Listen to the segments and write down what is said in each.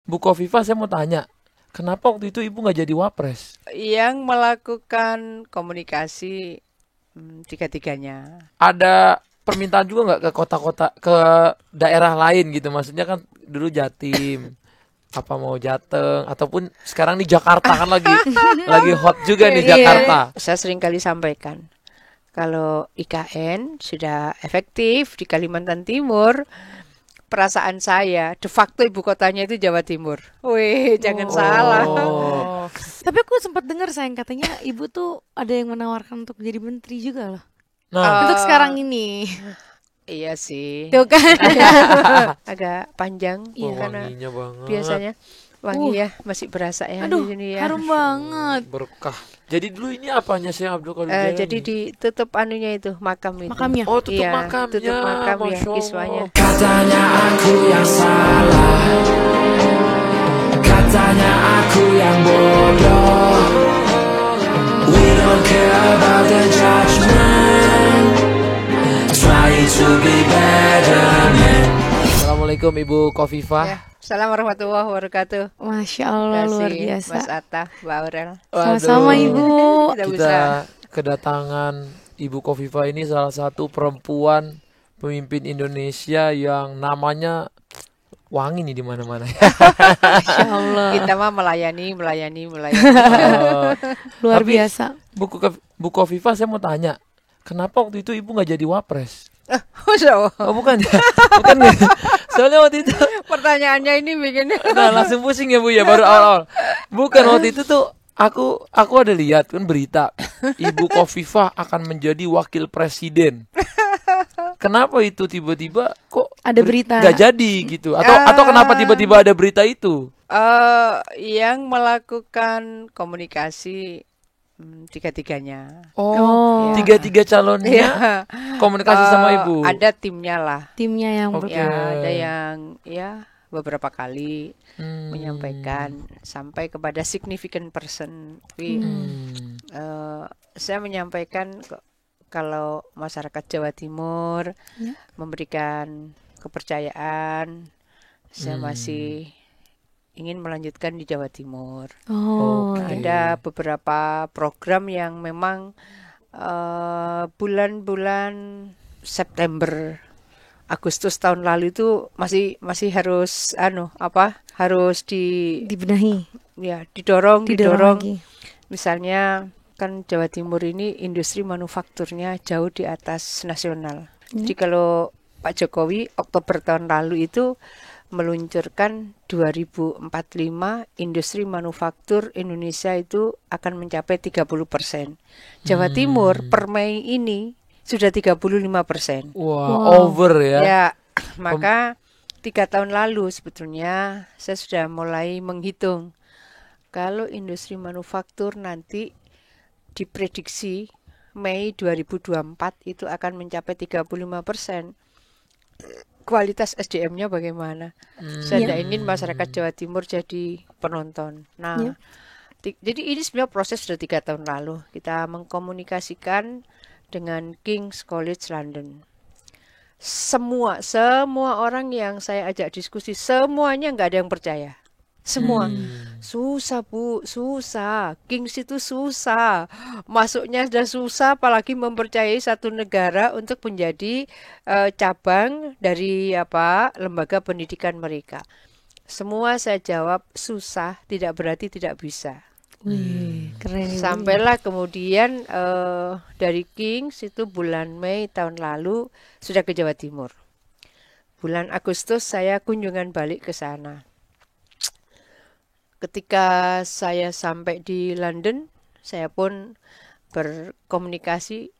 Bu Kofifa, saya mau tanya, kenapa waktu itu ibu nggak jadi wapres? Yang melakukan komunikasi tiga-tiganya. Ada permintaan juga nggak ke kota-kota, ke daerah lain gitu? Maksudnya kan dulu Jatim, apa mau Jateng, ataupun sekarang di Jakarta kan lagi hot juga nih Iya, Jakarta. saya sering kali sampaikan. Kalau IKN sudah efektif di Kalimantan Timur, perasaan saya de facto ibu kotanya itu Jawa Timur. Wih, jangan salah. Oh, Oh. Tapi aku sempat dengar sayang katanya ibu tuh ada yang menawarkan untuk jadi menteri juga loh. nah, Untuk Eh, sekarang ini. iya sih. Tuh kan. Agak panjang wah, Iya. karena wanginya banget. biasanya wangi ya, masih berasa ya di Aduh, sini ya. harum banget. Berkah. Jadi dulu ini apanya sih Abdul Qadir Jadi Jailani? ditutup anunya itu, makam itu. Makamnya. Oh, tutup Iya, tutup makamnya, makam ya, Masya kiswahnya. Allah. Katanya aku yang salah, katanya aku yang bodoh. We don't care about the judgment, try to be better man. Assalamualaikum Ibu Kofifa. Ya, Assalamualaikum warahmatullahi wabarakatuh. Masya Allah, luar Kasih biasa. Mas Atta, Mbak Aurel. Sama-sama Waduh, Ibu. Tidak kita usah. kedatangan Ibu Kofifa ini salah satu perempuan pemimpin Indonesia yang namanya wangi nih di mana-mana. Masya Allah. Kita mah melayani. Eh, Luar Tapi biasa. Bu Kofifa, saya mau tanya, kenapa waktu itu ibu nggak jadi wapres? Masya Allah. Oh bukan ya, bukan ya. Soalnya waktu itu, Pertanyaannya ini bikin nah langsung pusing ya Bu ya baru awal-awal. Bukan waktu itu tuh aku ada lihat kan berita Ibu Kofifa akan menjadi wakil presiden. Kenapa itu tiba-tiba kok Ada berita. nggak jadi gitu? Atau kenapa tiba-tiba ada berita itu? yang melakukan komunikasi tiga-tiganya. Oh, Oh, Ya. tiga-tiga calonnya Ya. komunikasi sama Ibu. Ada timnya lah. timnya yang Oke. Ya, ada yang ya beberapa kali Hmm. menyampaikan sampai kepada significant person. Tapi saya menyampaikan kalau masyarakat Jawa Timur Ya. memberikan kepercayaan, saya masih ingin melanjutkan di Jawa Timur. Oh, Oke. Ada beberapa program yang memang bulan-bulan September, Agustus tahun lalu itu masih harus harus dibenahi, didorong. lagi. Misalnya kan Jawa Timur ini industri manufakturnya jauh di atas nasional. Jadi kalau Pak Jokowi Oktober tahun lalu itu meluncurkan 2045 industri manufaktur Indonesia itu akan mencapai 30%. Jawa Timur per Mei ini sudah 35%. Wah, over ya. Ya, maka 3 tahun lalu sebetulnya saya sudah mulai menghitung kalau industri manufaktur nanti diprediksi Mei 2024 itu akan mencapai 35%. Kualitas SDM-nya bagaimana? Saya tidak ingin masyarakat Jawa Timur jadi penonton. Nah, jadi ini sebenarnya proses sudah 3 tahun lalu. Kita mengkomunikasikan dengan King's College London. Semua orang yang saya ajak diskusi, semuanya nggak ada yang percaya. Semua. Susah Bu, susah. Kings itu susah. Masuknya sudah susah, apalagi mempercayai satu negara untuk menjadi cabang dari lembaga pendidikan mereka. Semua saya jawab susah, tidak berarti tidak bisa. Wih, keren. Sampailah kemudian dari Kings itu bulan Mei tahun lalu sudah ke Jawa Timur. Bulan Agustus saya kunjungan balik ke sana. Ketika saya sampai di London, saya pun berkomunikasi.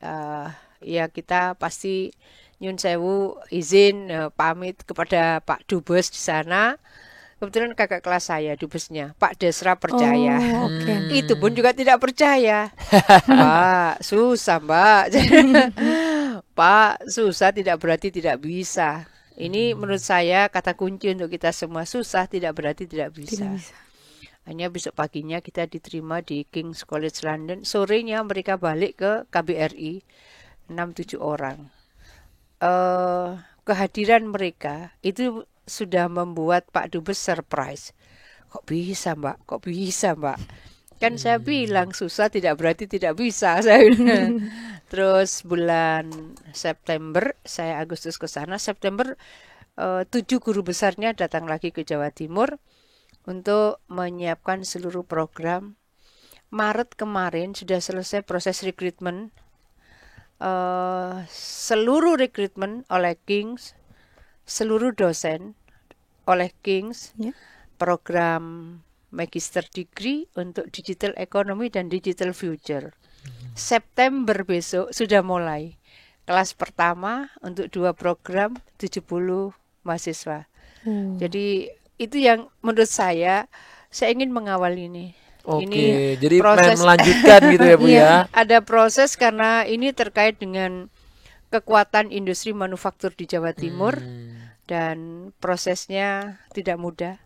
Ya kita pasti nyun sewu izin pamit kepada Pak Dubes di sana. Kebetulan kakak kelas saya dubesnya, Pak Desra percaya. Oh, oke. Itu pun juga tidak percaya. Pak, susah Mbak. Pak, susah tidak berarti tidak bisa. Ini menurut saya kata kunci untuk kita semua, susah tidak berarti tidak bisa. Tidak bisa. Hanya besok paginya kita diterima di King's College London. Sorenya mereka balik ke KBRI 6-7 orang. Kehadiran mereka itu sudah membuat Pak Dubes surprise. Kok bisa Mbak? Kok bisa Mbak? Kan saya bilang susah tidak berarti tidak bisa. Saya bilang. Terus bulan September, saya Agustus ke sana. September 7 guru besarnya datang lagi ke Jawa Timur untuk menyiapkan seluruh program. Maret kemarin sudah selesai proses rekrutmen. Seluruh rekrutmen oleh King's, seluruh dosen oleh King's, program Magister Degree untuk Digital Economy dan Digital Future. September besok sudah mulai. Kelas pertama untuk 2 program 70 mahasiswa. Jadi itu yang menurut saya ingin mengawal ini. Oke, Ini jadi proses melanjutkan gitu ya Bu ya. ada proses karena ini terkait dengan kekuatan industri manufaktur di Jawa Timur dan prosesnya tidak mudah.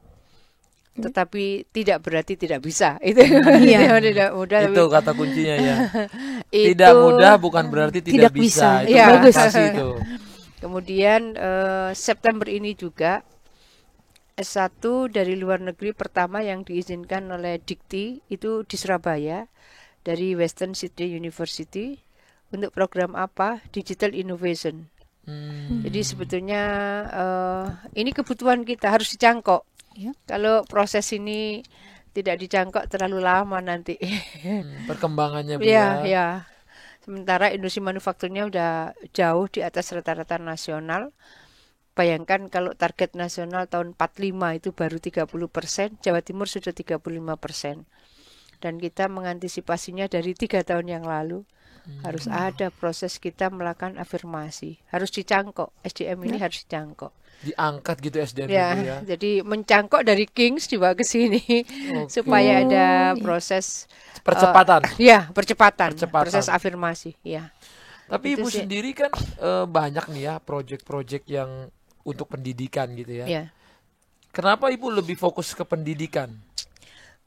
Tetapi tidak berarti tidak bisa. Itu tidak mudah. Itu kata kuncinya ya. Itu Tidak mudah bukan berarti tidak bisa. Itu Iya. bagus itu. Kemudian September ini juga S1 dari luar negeri pertama yang diizinkan oleh Dikti itu di Surabaya dari Western Sydney University untuk program apa? Digital Innovation. Jadi sebetulnya ini kebutuhan kita harus dicangkok. Kalau proses ini tidak dicangkok terlalu lama nanti. Perkembangannya Bu Ya, ya. ya. Sementara industri manufakturnya udah jauh di atas rata-rata nasional. Bayangkan kalau target nasional tahun 45 itu baru 30%, Jawa Timur sudah 35%. Dan kita mengantisipasinya dari 3 tahun yang lalu. Harus ada proses kita melakukan afirmasi. Harus dicangkok, SDM ini harus dicangkok. Diangkat gitu SDM Ya, Bu ya. jadi mencangkok dari Kings dibawa ke sini supaya ada proses Percepatan. percepatan, Percepatan. proses afirmasi, ya. Tapi Itu Ibu sih. sendiri kan banyak nih ya proyek-proyek yang untuk pendidikan gitu ya. Ya. Kenapa Ibu lebih fokus ke pendidikan?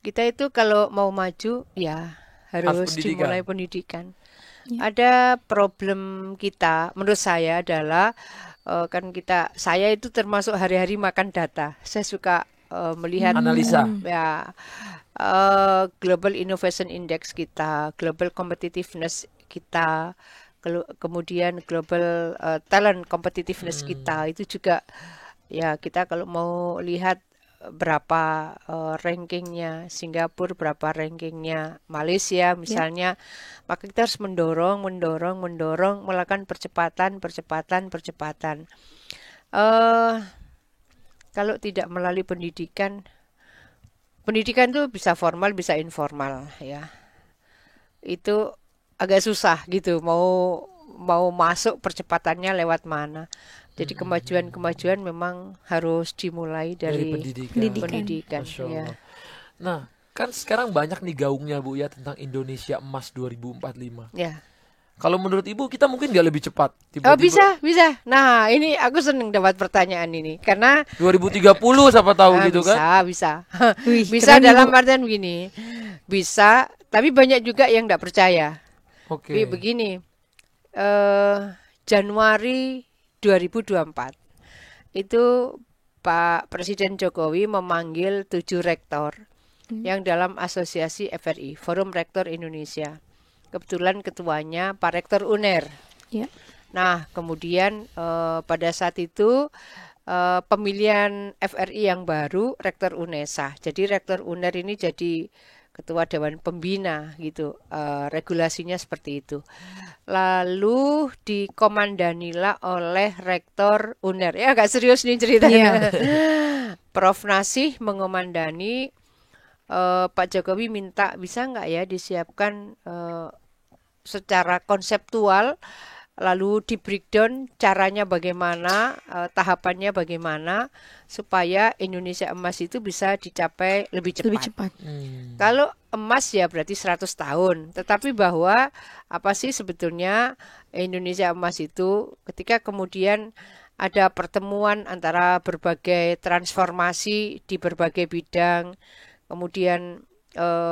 Kita itu kalau mau maju ya harus pendidikan. dimulai pendidikan. Ada problem kita menurut saya adalah saya itu termasuk hari-hari makan data. Saya suka melihat Analisa. ya Global Innovation Index kita, Global Competitiveness kita, kemudian Global Talent Competitiveness kita itu juga ya kita kalau mau lihat berapa rankingnya Singapura, berapa rankingnya Malaysia misalnya, maka kita harus mendorong melakukan percepatan. Kalau tidak melalui pendidikan itu bisa formal bisa informal ya, itu agak susah gitu mau masuk percepatannya lewat mana. Jadi kemajuan memang harus dimulai dari pendidikan Masya ya. Allah. Nah, kan sekarang banyak nih gaungnya Bu ya tentang Indonesia Emas 2045. Ya. Kalau menurut Ibu kita mungkin nggak lebih cepat? Oh bisa. Nah ini aku senang dapat pertanyaan ini karena 2030 siapa tahu gitu kan? Bisa. Wih, Bisa keren, dalam Ibu. artian begini. Bisa, tapi banyak juga yang tidak percaya. Oke. Tapi begini, Januari 2024 itu Pak Presiden Jokowi memanggil 7 rektor yang dalam asosiasi FRI, Forum Rektor Indonesia. Kebetulan ketuanya Pak Rektor UNER. Ya. Nah, kemudian pada saat itu pemilihan FRI yang baru Rektor UNESA. Jadi Rektor UNER ini jadi Ketua Dewan Pembina gitu. Regulasinya seperti itu. Lalu dikomandanilah oleh Rektor UNER. Ya agak serius nih ceritanya. Prof Nasih mengomandani. Pak Jokowi minta bisa nggak ya disiapkan secara konseptual, lalu di breakdown caranya bagaimana, tahapannya bagaimana supaya Indonesia Emas itu bisa dicapai lebih cepat. Kalau emas ya berarti 100 tahun, tetapi bahwa apa sih sebetulnya Indonesia Emas itu ketika kemudian ada pertemuan antara berbagai transformasi di berbagai bidang, kemudian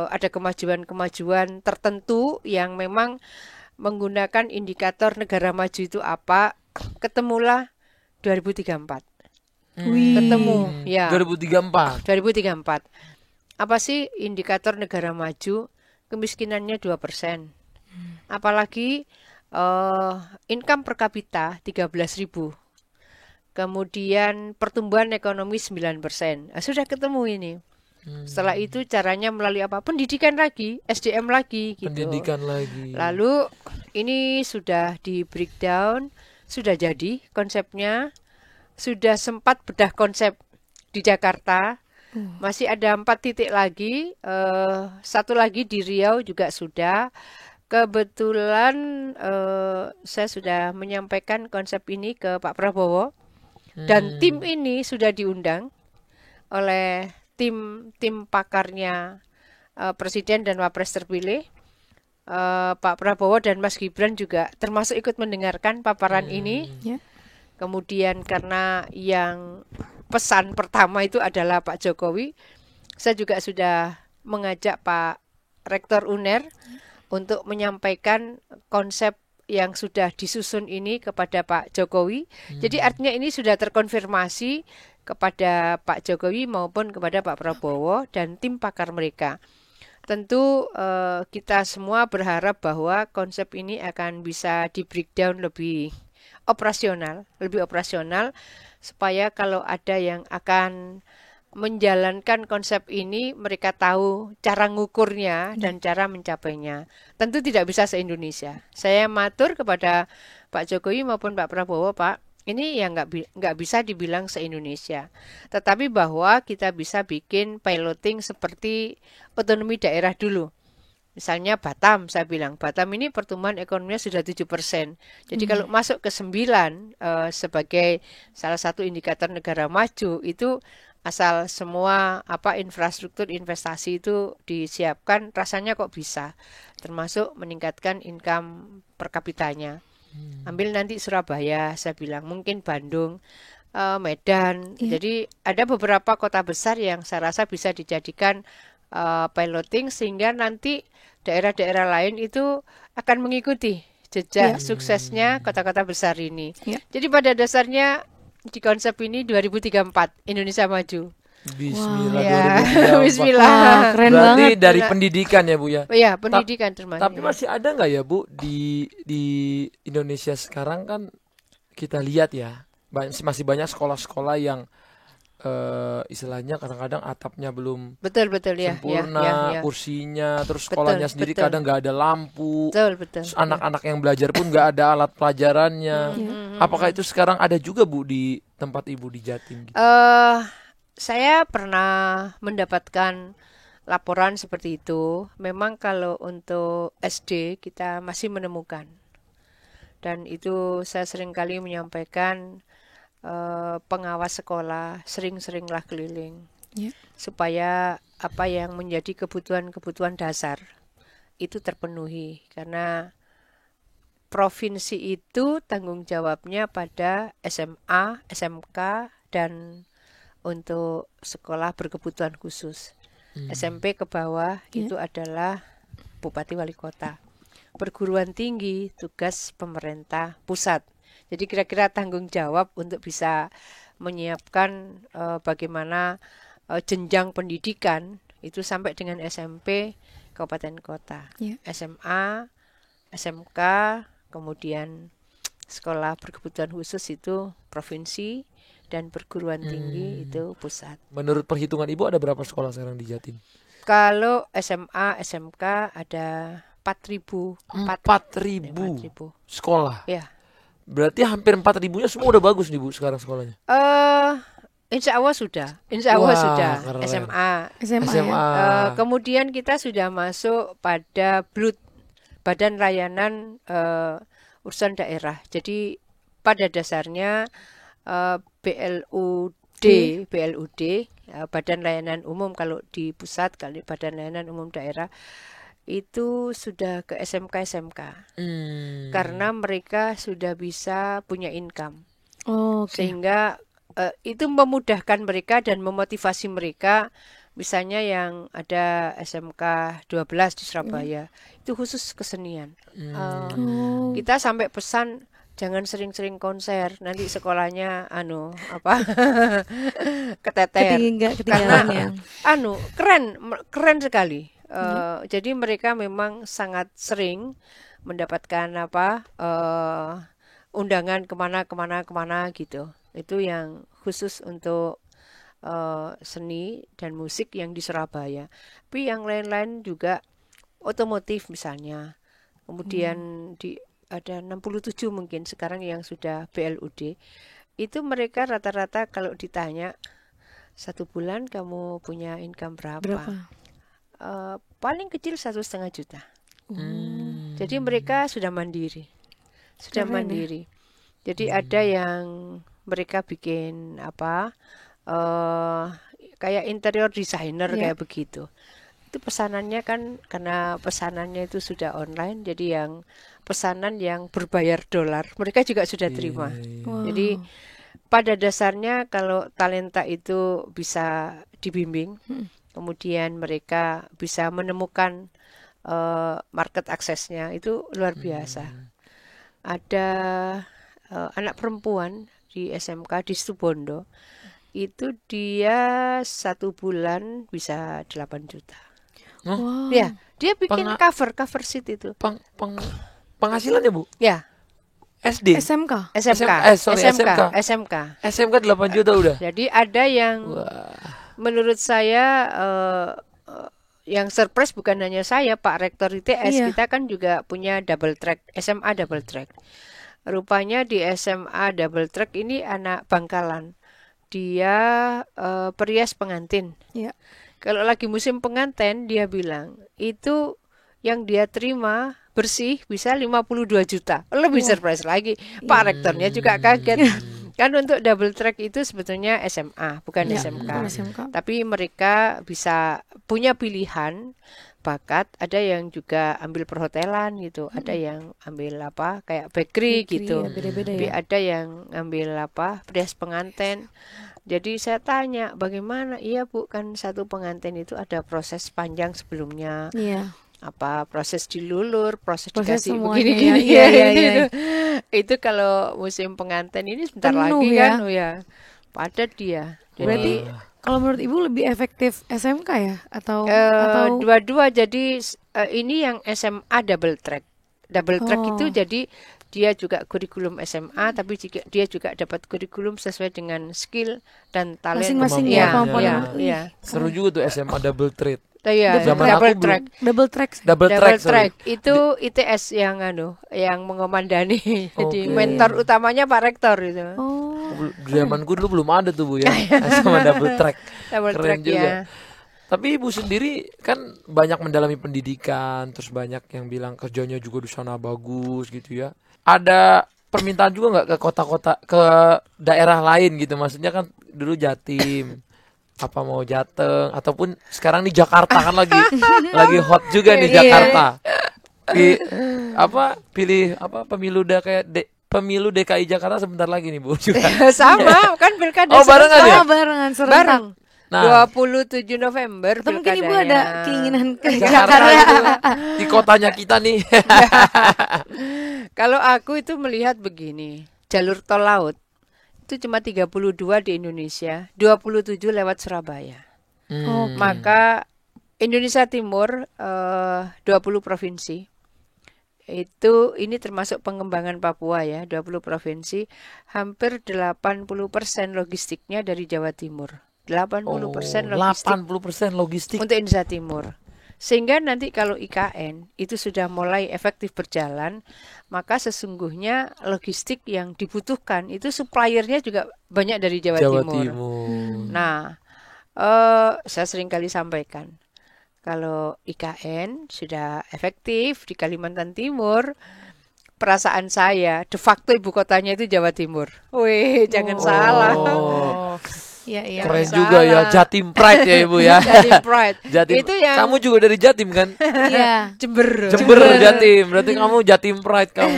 ada kemajuan-kemajuan tertentu yang memang menggunakan indikator negara maju itu apa, ketemulah 2034. Ketemu ya. 2034. apa sih indikator negara maju? Kemiskinannya 2%. Apalagi income per kapita 13.000. Kemudian pertumbuhan ekonomi 9%. Nah, sudah ketemu ini. Setelah itu caranya melalui apa? Pendidikan lagi, SDM lagi gitu. Pendidikan lagi. Lalu ini sudah di breakdown, sudah jadi konsepnya, sudah sempat bedah konsep di Jakarta. Masih ada 4 titik lagi, satu lagi di Riau juga sudah. Kebetulan saya sudah menyampaikan konsep ini ke Pak Prabowo dan tim ini sudah diundang oleh tim pakarnya Presiden dan Wapres terpilih. Pak Prabowo dan Mas Gibran juga termasuk ikut mendengarkan paparan ini. Ya. Kemudian karena yang pesan pertama itu adalah Pak Jokowi, saya juga sudah mengajak Pak Rektor UNER untuk menyampaikan konsep yang sudah disusun ini kepada Pak Jokowi. Jadi artinya ini sudah terkonfirmasi kepada Pak Jokowi maupun kepada Pak Prabowo dan tim pakar mereka. Tentu kita semua berharap bahwa konsep ini akan bisa di breakdown lebih operasional supaya kalau ada yang akan menjalankan konsep ini mereka tahu cara ngukurnya dan cara mencapainya. Tentu tidak bisa se-Indonesia. Saya matur kepada Pak Jokowi maupun Pak Prabowo, Pak, ini yang nggak bisa dibilang se-Indonesia. Tetapi bahwa kita bisa bikin piloting seperti otonomi daerah dulu. Misalnya Batam, saya bilang, Batam ini pertumbuhan ekonominya sudah 7%. Jadi kalau masuk ke 9 sebagai salah satu indikator negara maju, itu asal semua infrastruktur investasi itu disiapkan, rasanya kok bisa. Termasuk meningkatkan income per kapitanya. Ambil nanti Surabaya, saya bilang, mungkin Bandung, Medan. Jadi ada beberapa kota besar yang saya rasa bisa dijadikan piloting sehingga nanti daerah-daerah lain itu akan mengikuti jejak suksesnya kota-kota besar ini. Jadi pada dasarnya di konsep ini 2034 Indonesia maju. Bismillah, Ya, 2034. Bismillah. Keren Berarti banget. dari pendidikan ya Bu ya. Ya, pendidikan termasuk. Tapi masih ada nggak ya Bu di Indonesia sekarang kan kita lihat ya masih banyak sekolah-sekolah yang istilahnya kadang-kadang atapnya belum Betul ya. sempurna, kursinya, terus sekolahnya sendiri betul. kadang nggak ada lampu. Betul. Terus anak-anak yang belajar pun nggak ada alat pelajarannya. Apakah itu sekarang ada juga Bu di tempat Ibu di Jatim? Gitu? Saya pernah mendapatkan laporan seperti itu. Memang kalau untuk SD kita masih menemukan. Dan itu saya seringkali menyampaikan pengawas sekolah sering-seringlah keliling. Supaya apa yang menjadi kebutuhan-kebutuhan dasar itu terpenuhi. Karena provinsi itu tanggung jawabnya pada SMA, SMK, dan untuk sekolah berkebutuhan khusus. SMP ke bawah itu adalah Bupati Wali Kota. Perguruan tinggi tugas pemerintah pusat. Jadi kira-kira tanggung jawab untuk bisa menyiapkan bagaimana jenjang pendidikan itu sampai dengan SMP kabupaten kota. SMA, SMK, kemudian sekolah berkebutuhan khusus itu provinsi, dan perguruan tinggi itu pusat. Menurut perhitungan Ibu ada berapa sekolah sekarang di Jatim? Kalau SMA, SMK ada 4.000. 4.000 sekolah. Ya. Berarti hampir 4.000-nya semua udah bagus nih Bu sekarang sekolahnya. Insya Allah sudah. Keren. SMA. Kemudian kita sudah masuk pada BLUT, Badan Layanan Urusan Daerah. Jadi pada dasarnya BLUD, Badan Layanan Umum kalau di pusat, kalau Badan Layanan Umum Daerah itu sudah ke SMK. Karena mereka sudah bisa punya income. Sehingga itu memudahkan mereka dan memotivasi mereka. Misalnya yang ada SMK 12 di Surabaya, itu khusus kesenian. Kita sampai pesan, jangan sering-sering konser, nanti sekolahnya apa keteter. Ketinggalan ya. Keren sekali. Jadi mereka memang sangat sering mendapatkan undangan kemana gitu. Itu yang khusus untuk seni dan musik yang di Surabaya. Tapi yang lain-lain juga otomotif misalnya. Kemudian ada 67 mungkin sekarang yang sudah BLUD. Itu mereka rata-rata kalau ditanya 1 bulan kamu punya income berapa? Paling kecil 1,5 juta. Jadi mereka sudah mandiri. Jadi ada yang mereka bikin kayak interior designer kayak begitu. Itu pesanannya kan karena pesanannya itu sudah online, jadi yang pesanan yang berbayar dolar mereka juga sudah terima. Wow. Jadi pada dasarnya kalau talenta itu bisa dibimbing, kemudian mereka bisa menemukan market aksesnya, itu luar biasa. Ada anak perempuan di SMK di Situbondo, itu dia 1 bulan bisa 8 juta. Wow. Ya, dia bikin cover sheet itu. Penghasilannya Bu? Ya, SD? SMK. SMK. SMK 8 juta udah. Jadi ada yang menurut saya yang surprise bukan hanya saya, Pak Rektor ITS, kita kan juga punya double track, SMA double track. Rupanya di SMA double track ini anak Bangkalan. Dia perias pengantin. Iya. Kalau lagi musim pengantin, dia bilang itu yang dia terima bersih bisa 52 juta. Lebih surprise lagi. Pak Rektornya juga kaget. Kan untuk double track itu sebetulnya SMA, bukan SMK. Tapi mereka bisa punya pilihan bakat. Ada yang juga ambil perhotelan gitu, ada yang ambil kayak bakery gitu. Beda-beda Tapi ya. ada yang ambil perias pengantin. Jadi saya tanya bagaimana? Iya Bu, kan satu pengantin itu ada proses panjang sebelumnya. Iya. Proses dilulur, proses dikasih semuanya begini-gini. ya. Iya. Itu kalau musim pengantin ini sebentar Penuh lagi ya. kan, padat dia. Berarti kalau menurut Ibu lebih efektif SMK ya atau dua-dua. Jadi ini yang SMA double track. Double track itu jadi dia juga kurikulum SMA, tapi dia juga dapat kurikulum sesuai dengan skill dan talent masing-masing ya, kemampuan. Iya. Seru juga tuh SMA double trade. Iya, Zaman double aku track. double track. Itu ITS yang mengomandani. Jadi mentor utamanya Pak Rektor itu. Zamanku dulu belum ada tuh Bu ya. SMA double track. Double Keren track juga. ya. Tapi Ibu sendiri kan banyak mendalami pendidikan, terus banyak yang bilang kerjanya juga di sana bagus gitu ya. Ada permintaan juga nggak ke kota-kota, ke daerah lain gitu? Maksudnya kan dulu Jatim, apa mau Jateng, ataupun sekarang di Jakarta kan lagi hot juga nih Jakarta. Pilih pemilu DKI Jakarta sebentar lagi nih Bu juga. Sama kan pilkada. Barengan ya? Barengan serentak. Bareng. Nah, 27 November Atau mungkin Ibu ada keinginan ke Jakarta Jakarta. itu di kotanya kita nih. Kalau aku itu melihat begini, jalur tol laut itu cuma 32 di Indonesia, 27 lewat Surabaya. Maka Indonesia Timur 20 provinsi. Ini termasuk pengembangan Papua ya, 20 provinsi, hampir 80% logistiknya dari Jawa Timur. 80% logistik 80% logistik untuk Indonesia Timur. Sehingga nanti kalau IKN itu sudah mulai efektif berjalan, maka sesungguhnya logistik yang dibutuhkan itu suppliernya juga banyak dari Jawa Timur. Nah, saya sering kali sampaikan, kalau IKN sudah efektif di Kalimantan Timur, perasaan saya de facto ibu kotanya itu Jawa Timur. Wih, jangan salah. Iya. Keren juga ya, Jatim Pride ya Ibu ya. Jatim Pride. Itu yang kamu juga dari Jatim kan? Iya. Jember Jatim. Berarti kamu Jatim Pride kamu.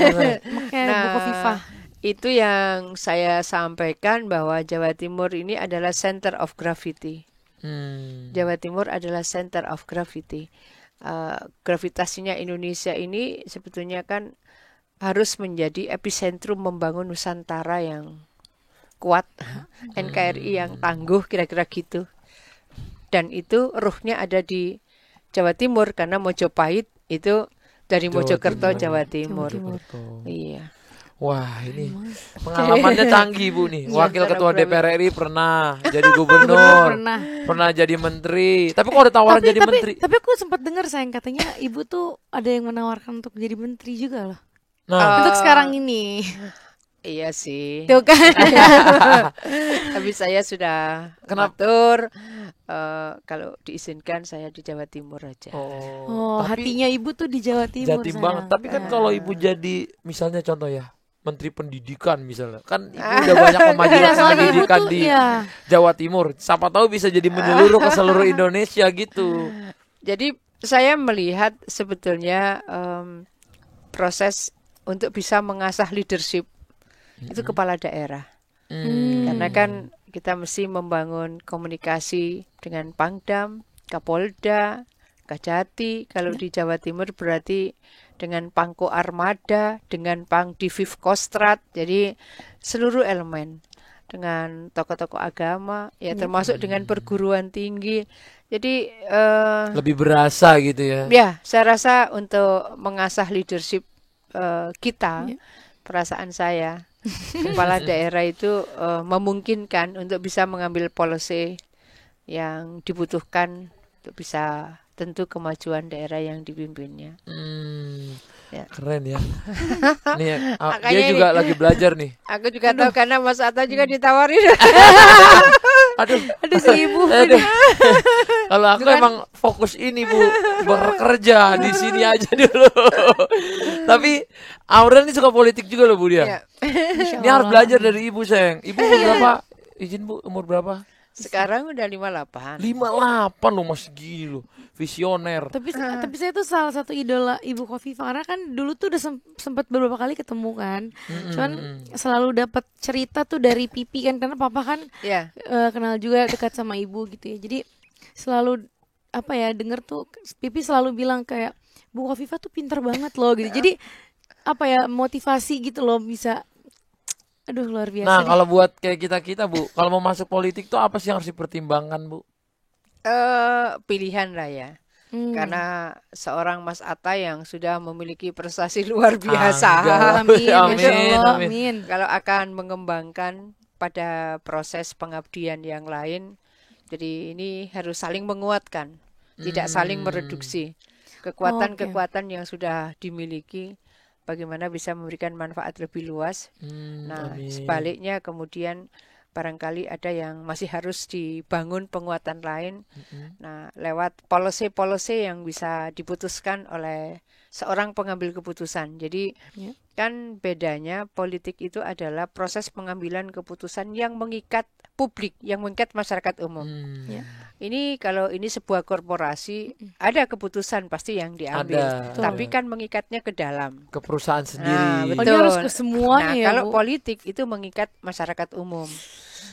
Makanya buku FIFA. Itu yang saya sampaikan bahwa Jawa Timur ini adalah center of gravity. Jawa Timur adalah center of gravity. Gravitasinya Indonesia ini sebetulnya kan harus menjadi epicentrum membangun Nusantara yang kuat, NKRI yang tangguh, kira-kira gitu. Dan itu ruhnya ada di Jawa Timur, karena Mojopahit itu dari Jawa Mojokerto, Timur. Jawa Jawa Timur. Timur. Betul. Iya. Wah, ini pengalamannya canggih Bu nih. Iya, Wakil karena Ketua berapa- DPR RI pernah jadi gubernur, Pernah. pernah jadi menteri. Tapi kok ada tawaran jadi menteri? Tapi aku sempat dengar sayang katanya ibu tuh ada yang menawarkan untuk jadi menteri juga loh. Nah, Untuk sekarang ini. Iya sih. Tuh kan. Tapi saya sudah Kenapa? mengatur, kalau diizinkan saya di Jawa Timur aja. Oh, tapi hatinya ibu tuh di Jawa Timur. Jatim sayang. banget. Tapi kan Ah. kalau ibu jadi misalnya contoh ya, Menteri Pendidikan misalnya, kan ibu udah banyak kemajuan Iya, soalnya ibu pendidikan tuh di ya. Jawa Timur. Siapa tahu bisa jadi menyeluruh ke seluruh Indonesia gitu. Jadi saya melihat sebetulnya proses untuk bisa mengasah leadership itu kepala daerah. Karena kan kita mesti membangun komunikasi dengan Pangdam, Kapolda, Kajati. Kalau di Jawa Timur berarti dengan Pangko Armada, dengan Pangdiviv Kostrat. Jadi seluruh elemen dengan tokoh-tokoh agama, ya termasuk dengan perguruan tinggi. Jadi Lebih berasa gitu ya. ya, saya rasa untuk mengasah leadership kita, perasaan saya, kepala daerah itu memungkinkan untuk bisa mengambil policy yang dibutuhkan untuk bisa tentu kemajuan daerah yang dipimpinnya. Ya. Keren ya. Nih, dia Makanya juga lagi belajar nih. Aku juga tahu karena Mas Atta juga ditawarin. Aduh, Aduh si ibu. aduh. Kalau aku emang fokus ini Bu, bekerja di sini aja dulu. Tapi Aurel ini suka politik juga loh Bu dia. Ya. Ini harus belajar dari ibu sayang. Ibu umur berapa? Izin Bu, umur berapa? Sekarang udah 58. 58 loh, masih gini loh. Visioner. Tapi saya tuh salah satu idola Ibu Khofifah karena kan dulu tuh udah sempat beberapa kali ketemu kan. Cuman selalu dapat cerita tuh dari Pipi kan karena papa kan Ya. kenal juga dekat sama ibu gitu ya. Jadi selalu apa ya denger tuh Pipi selalu bilang kayak Bu Khofifah tuh pinter banget loh gitu. Jadi apa ya motivasi gitu loh bisa. Aduh luar biasa. Nah, deh. kalau buat kayak kita-kita Bu, kalau mau masuk politik tuh apa sih yang harus dipertimbangkan Bu? Pilihan lah ya. Karena seorang Mas Atta yang sudah memiliki prestasi luar biasa. Amin, Amin, Masya Allah, amin. amin. Kalau akan mengembangkan pada proses pengabdian yang lain, jadi ini harus saling menguatkan, tidak saling mereduksi. Kekuatan-kekuatan yang sudah dimiliki, bagaimana bisa memberikan manfaat lebih luas. Nah, Amin. sebaliknya kemudian barangkali ada yang masih harus dibangun penguatan lain. Nah, lewat policy-policy yang bisa diputuskan oleh seorang pengambil keputusan. Jadi kan bedanya politik itu adalah proses pengambilan keputusan yang mengikat publik, yang mengikat masyarakat umum. Ini kalau ini sebuah korporasi, ada keputusan pasti yang diambil, Ada. tapi kan mengikatnya ke dalam. Ke perusahaan Nah, sendiri. Oh, ini harus ke Nah, semuanya ya, kalau Bu. politik itu mengikat masyarakat umum.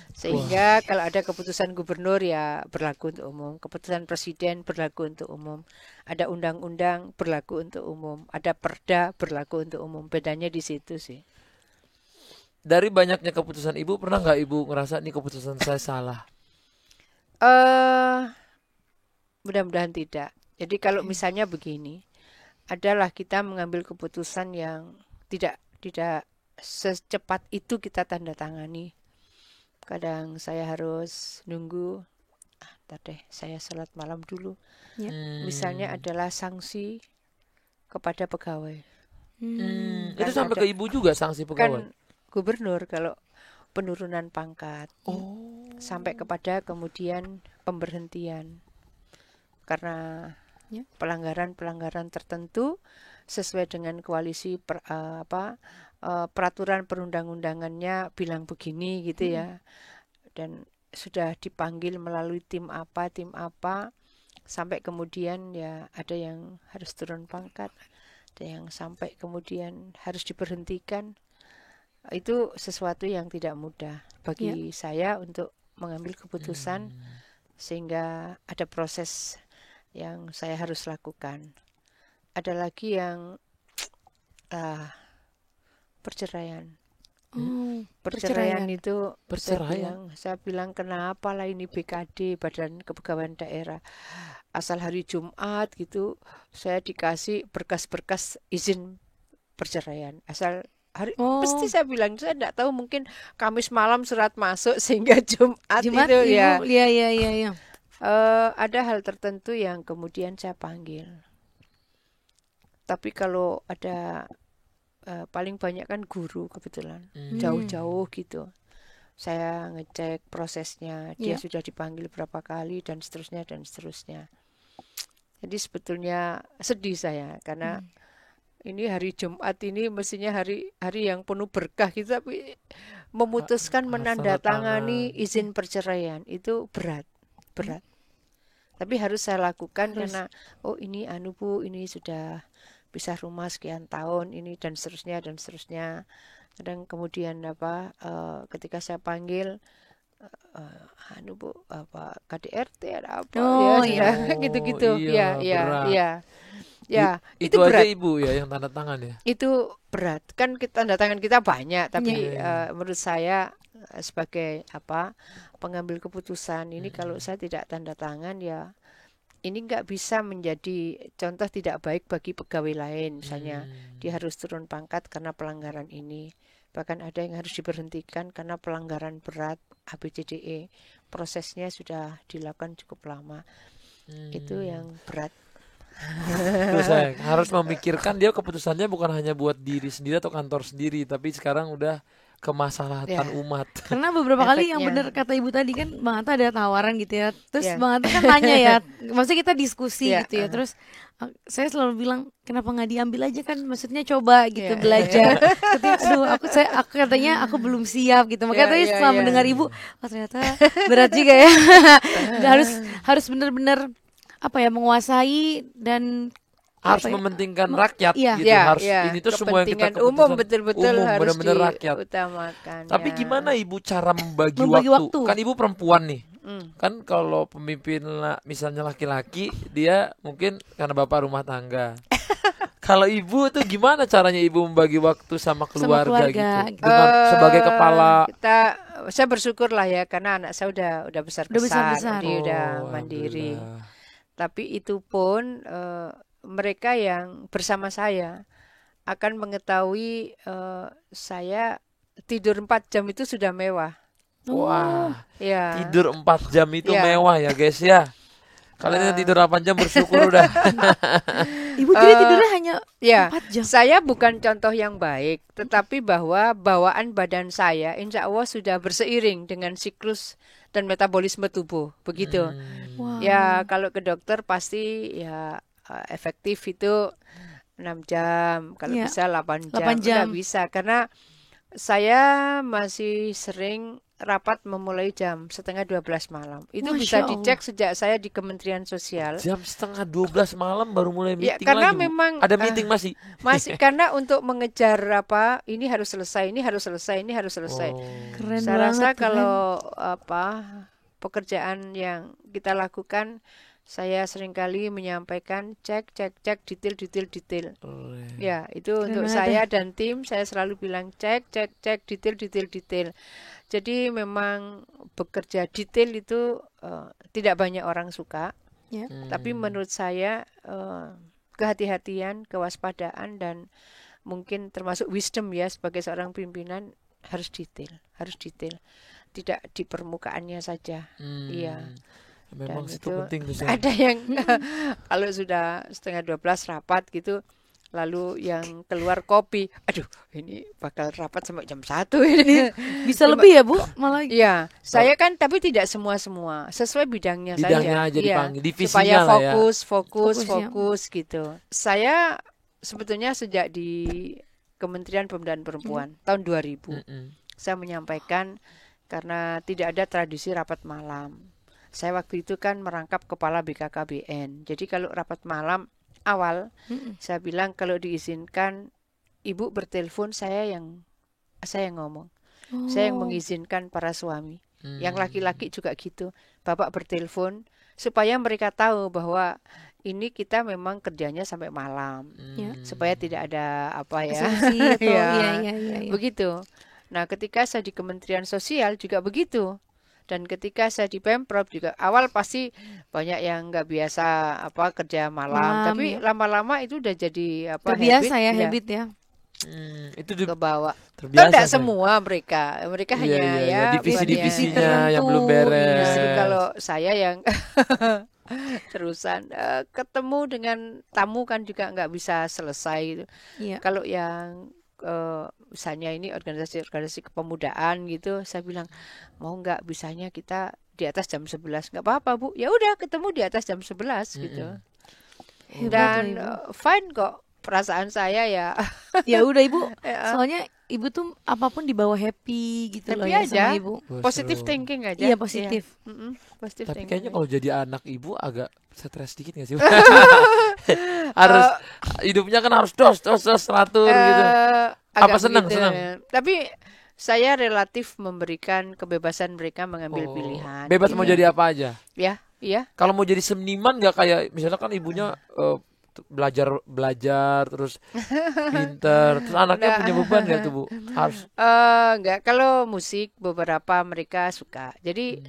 Sehingga kalau ada keputusan gubernur ya berlaku untuk umum, keputusan presiden berlaku untuk umum, ada undang-undang berlaku untuk umum, ada perda berlaku untuk umum. Bedanya di situ sih. Dari banyaknya keputusan Ibu, pernah nggak Ibu ngerasa ini keputusan saya salah? Mudah-mudahan tidak. Jadi kalau misalnya begini, adalah kita mengambil keputusan yang tidak secepat itu kita tanda tangani. Kadang saya harus nunggu, ntar deh saya sholat malam dulu. Misalnya adalah sanksi kepada pegawai. Itu sampai ke Ibu juga sanksi pegawai? Kan gubernur kalau penurunan pangkat, sampai kepada kemudian pemberhentian. Karena pelanggaran-pelanggaran tertentu sesuai dengan koalisi peraturan perundang-undangannya bilang begini gitu ya, dan sudah dipanggil melalui tim apa sampai kemudian ya ada yang harus turun pangkat, ada yang sampai kemudian harus diberhentikan. Itu sesuatu yang tidak mudah bagi saya untuk mengambil keputusan, sehingga ada proses yang saya harus lakukan. Ada lagi yang perceraian. Oh, Perceraian perceraian. itu Perceraian. saya bilang kenapa lah ini BKD, Badan Kepegawaian Daerah. Asal hari Jumat gitu saya dikasih berkas-berkas izin perceraian. Asal hari Oh, pasti saya bilang saya tidak tahu, mungkin Kamis malam surat masuk sehingga Jumat Jumat itu ibu, ya. ya. Ada hal tertentu yang kemudian saya panggil. Tapi kalau ada paling banyak kan guru kebetulan jauh-jauh gitu. Saya ngecek prosesnya, dia Ya. sudah dipanggil berapa kali dan seterusnya dan seterusnya. Jadi sebetulnya sedih saya karena ini hari Jumat ini mestinya hari yang penuh berkah gitu, tapi memutuskan Harus menandatangani tanda tangan. izin perceraian itu berat. Tapi harus saya lakukan Harus. karena ini Bu, ini sudah pisah rumah sekian tahun ini dan seterusnya dan seterusnya. Kadang kemudian ketika saya panggil Bu, KDRT ada apa Oh, ya iya. sudah gitu-gitu. Iya, berat. Ya, itu Itu aja berat. ibu ya yang tanda tangan ya. Itu berat. Kan tanda tangan kita banyak, tapi Iya. menurut saya sebagai pengambil keputusan ini kalau saya tidak tanda tangan ya ini nggak bisa menjadi contoh tidak baik bagi pegawai lain. Misalnya dia harus turun pangkat karena pelanggaran ini. Bahkan ada yang harus diberhentikan karena pelanggaran berat ABCDE. Prosesnya sudah dilakukan cukup lama. Itu yang berat. Terus saya harus memikirkan dia keputusannya bukan hanya buat diri sendiri atau kantor sendiri, tapi sekarang udah kemaslahatan Ya. umat. Karena beberapa kali yang Efeknya. benar kata ibu tadi kan Bang Atta ada tawaran gitu ya. Terus Ya. Bang Atta kan nanya ya, maksudnya kita diskusi Ya, gitu ya. Terus saya selalu bilang kenapa nggak diambil aja kan, maksudnya coba gitu Ya. belajar. Katanya, aduh aku katanya aku belum siap gitu. Makanya Ya, tadi ya, setelah ya. mendengar ibu, oh ternyata berat juga ya. harus benar-benar menguasai dan Harus apa ya, mementingkan rakyat iya. gitu. Ya, Harus ya. ini tuh semua yang kita Kepentingan umum keputusan betul-betul umum, harus benar-benar rakyat. diutamakan. Tapi ya. gimana ibu cara membagi Membagi waktu? waktu. Kan ibu perempuan nih. Kan kalau pemimpin misalnya laki-laki, dia mungkin karena bapak rumah tangga. Kalau ibu tuh gimana caranya ibu membagi waktu sama keluarga, keluarga, gitu? Dengan sebagai kepala. Saya bersyukur lah ya karena anak saya udah besar-besar, besar-besar. jadi udah Oh, mandiri. alhamdulillah. Tapi itu pun mereka yang bersama saya akan mengetahui saya tidur 4 jam itu sudah mewah. Wah, Ya. tidur 4 jam itu Ya. mewah ya guys ya. Kalian yang tidur 8 jam bersyukur udah. Ibu jadi tidurnya hanya Ya, 4 jam. saya bukan contoh yang baik, tetapi bahwa bawaan badan saya insya Allah sudah berseiring dengan siklus dan metabolisme tubuh, begitu. Wow. Ya, kalau ke dokter pasti ya efektif itu 6 jam, kalau Ya, bisa 8 jam. 8 jam. Nggak bisa, karena saya masih sering rapat memulai jam 11:30 malam. Itu Masya bisa Allah. dicek sejak saya di Kementerian Sosial. Jam 11:30 malam baru mulai Ya, meeting karena lagi, Bu. memang, Ada meeting masih. Masih karena untuk mengejar ini harus selesai, ini harus selesai, ini harus selesai. Oh. Keren Saya banget. rasa keren. kalau pekerjaan yang kita lakukan, saya seringkali menyampaikan cek detail. Keren. Ya, itu Keren untuk banget saya dan tim, saya selalu bilang cek detail. Jadi memang bekerja detail itu tidak banyak orang suka, Ya. tapi menurut saya kehati-hatian, kewaspadaan dan mungkin termasuk wisdom ya sebagai seorang pimpinan harus detail. Tidak di permukaannya saja. Iya. Memang Dan itu penting tuh saya. ada yang kalau sudah 11:30 rapat gitu, lalu yang keluar kopi, aduh ini bakal rapat sampai jam 1 ini. Bisa lebih ya Bu? Malah Iya, saya kan tapi tidak semua sesuai bidangnya Bidangnya saja. aja Iya, dipanggil, divisinya supaya lah ya. Fokus, ya. fokus gitu. Saya sebetulnya sejak di Kementerian Pemberdayaan Perempuan tahun 2000 saya menyampaikan karena tidak ada tradisi rapat malam. Saya waktu itu kan merangkap kepala BKKBN. Jadi kalau rapat malam awal, saya bilang kalau diizinkan ibu bertelepon, saya yang ngomong. Saya yang mengizinkan para suami. Yang laki-laki juga gitu. Bapak bertelepon supaya mereka tahu bahwa ini kita memang kerjanya sampai malam Ya. supaya tidak ada apa ya. Asumsi atau Ya, iya. begitu. Nah, ketika saya di Kementerian Sosial juga begitu. Dan ketika saya di Pemprov juga awal pasti banyak yang nggak biasa apa kerja malam, tapi ya. lama-lama itu udah jadi apa Terbiasa ya, ya, habit ya. Itu di, ke bawah. terbiasa. Tidak Kan? semua mereka Iya, hanya iya, ya divisi-divisinya bagian yang belum tertentu, beres. justru kalau saya yang terusan ketemu dengan tamu kan juga nggak bisa selesai gitu. Iya. Kalau yang misalnya ini organisasi kepemudaan gitu, saya bilang mau nggak bisanya kita di atas jam 11, nggak apa-apa Bu, ya udah ketemu di atas jam 11 gitu. Hebat Dan loh, Ibu. fine kok perasaan saya ya. Ya udah Ibu, Ya. soalnya Ibu tuh apapun dibawa happy gitu loh Happy ya aja. sama Ibu. Positive thinking aja. Iya, positif. Iya. Positive Tapi thinking. kayaknya kalau jadi anak ibu agak stres dikit gak sih? Harus hidupnya kan harus dos teratur gitu. Agak Apa senang, begitu. senang? Tapi saya relatif memberikan kebebasan mereka mengambil Oh, pilihan. bebas mau Iya. jadi apa aja. Ya, iya. Kalau mau jadi seniman nggak kayak misalnya kan ibunya belajar terus pinter, terus anaknya punya beban nggak tuh Bu? Harus. Enggak, kalau musik beberapa mereka suka. Jadi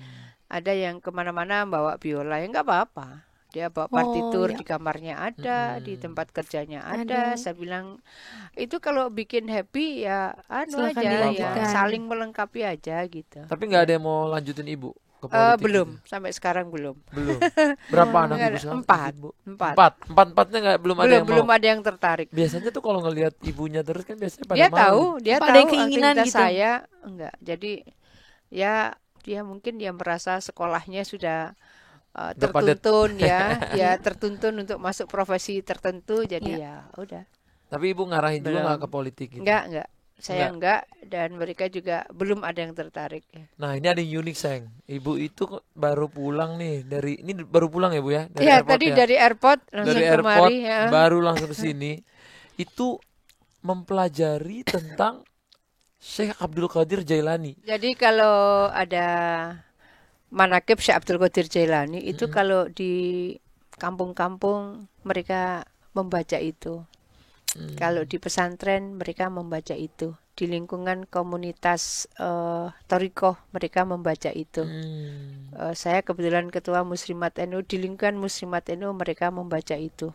ada yang kemana-mana bawa biola, ya nggak apa-apa. Dia bawa partitur iya. di kamarnya ada, di tempat kerjanya ada. Ada. Saya bilang itu kalau bikin happy ya anu Silakan aja ya, dilanjutkan. saling melengkapi aja gitu. Tapi nggak ada yang mau lanjutin ibu ke politik Belum, gitu? sampai sekarang belum. Belum. Berapa anak Nggak ibu ada. sekarang? Empat. Bu? Empat. Empatnya nggak belum ada Belum, yang belum mau. ada yang tertarik. Biasanya tuh kalau ngelihat ibunya terus kan biasanya pada Dia mau. tahu, dia Apa ada tahu keinginan aktivitas gitu? saya enggak. Jadi ya dia mungkin dia merasa sekolahnya sudah Udah padat. tertuntun ya tertuntun untuk masuk profesi tertentu. Jadi ya udah. Tapi ibu ngarahin juga Belum. nggak ke politik gitu? Enggak. Saya enggak dan mereka juga belum ada yang tertarik. Nah ini ada yang unik sayang. Ibu itu baru pulang nih dari ini baru pulang ya Bu ya? Dari Ya, airport tadi ya? dari airport langsung Dari airport kemari ya. baru langsung ke sini. Itu mempelajari tentang Syekh Abdul Qadir Jailani. Jadi kalau ada manakib Syekh Abdul Qadir Jailani itu kalau di kampung-kampung mereka membaca itu. Kalau di pesantren mereka membaca itu. Di lingkungan komunitas Thariqah mereka membaca itu. Saya kebetulan ketua Muslimat NU, di lingkungan Muslimat NU mereka membaca itu.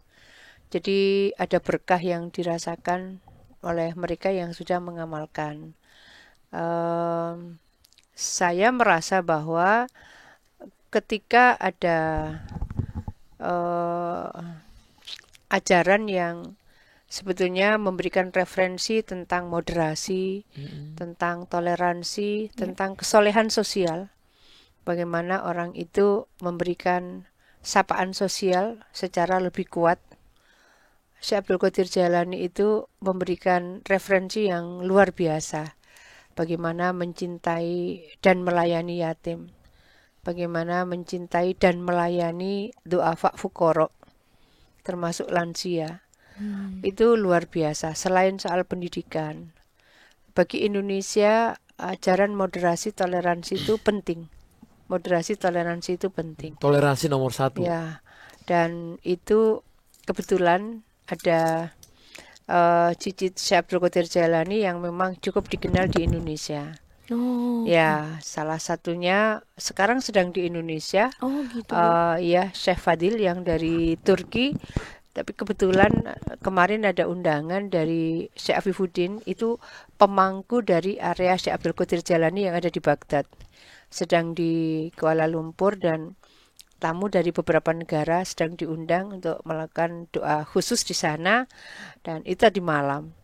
Jadi ada berkah yang dirasakan oleh mereka yang sudah mengamalkan. Saya merasa bahwa ketika ada ajaran yang sebetulnya memberikan referensi tentang moderasi, tentang toleransi, tentang kesolehan sosial, bagaimana orang itu memberikan sapaan sosial secara lebih kuat. Syekh Abdul Qadir Jailani itu memberikan referensi yang luar biasa. Bagaimana mencintai dan melayani yatim. Bagaimana mencintai dan melayani du'afa fuqara, termasuk lansia. Itu luar biasa. Selain soal pendidikan, bagi Indonesia ajaran moderasi toleransi itu penting. Moderasi toleransi itu penting. Toleransi nomor 1. Ya, dan itu kebetulan ada Cicit Syekh Abdul Qadir Jailani yang memang cukup dikenal di Indonesia. Oh. Ya, salah satunya sekarang sedang di Indonesia. Oh gitu. Ya, Syekh Fadil yang dari Turki. Tapi kebetulan kemarin ada undangan dari Syekh Afifuddin, itu pemangku dari area Syekh Abdul Qadir Jailani yang ada di Baghdad. Sedang di Kuala Lumpur dan tamu dari beberapa negara sedang diundang untuk melakukan doa khusus di sana, dan itu tadi malam.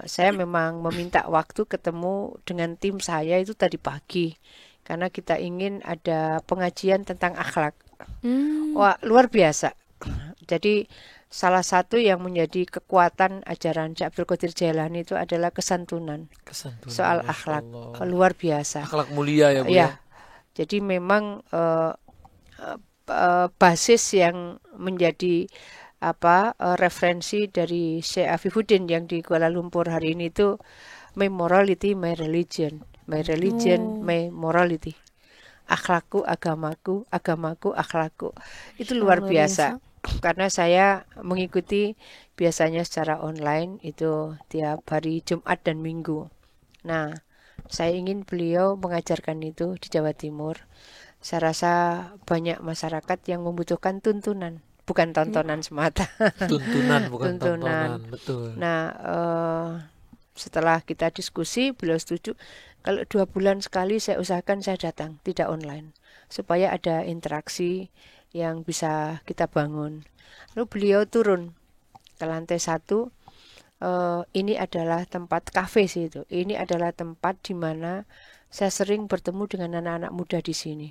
Saya memang meminta waktu ketemu dengan tim saya itu tadi pagi karena kita ingin ada pengajian tentang akhlak. Wah, luar biasa. Jadi salah satu yang menjadi kekuatan ajaran Syekh Abdul Qadir Jailani itu adalah kesantunan. Soal akhlak luar biasa. Akhlak mulia ya Bu Ya. ya. Jadi memang basis yang menjadi referensi dari Syekh Afifuddin yang di Kuala Lumpur hari ini itu my morality, my religion, my religion, my morality. Akhlakku, agamaku, agamaku, akhlakku. Itu luar biasa. karena saya mengikuti biasanya secara online itu tiap hari Jumat dan Minggu. Nah, saya ingin beliau mengajarkan itu di Jawa Timur. Saya rasa banyak masyarakat yang membutuhkan tuntunan, bukan tontonan semata. Tuntunan bukan Tuntunan. tontonan, betul. Nah, setelah kita diskusi, beliau setuju. Kalau 2 bulan sekali saya usahakan saya datang, tidak online, supaya ada interaksi yang bisa kita bangun. Lalu beliau turun ke lantai 1. Ini adalah tempat kafe sih itu. Ini adalah tempat di mana saya sering bertemu dengan anak-anak muda di sini.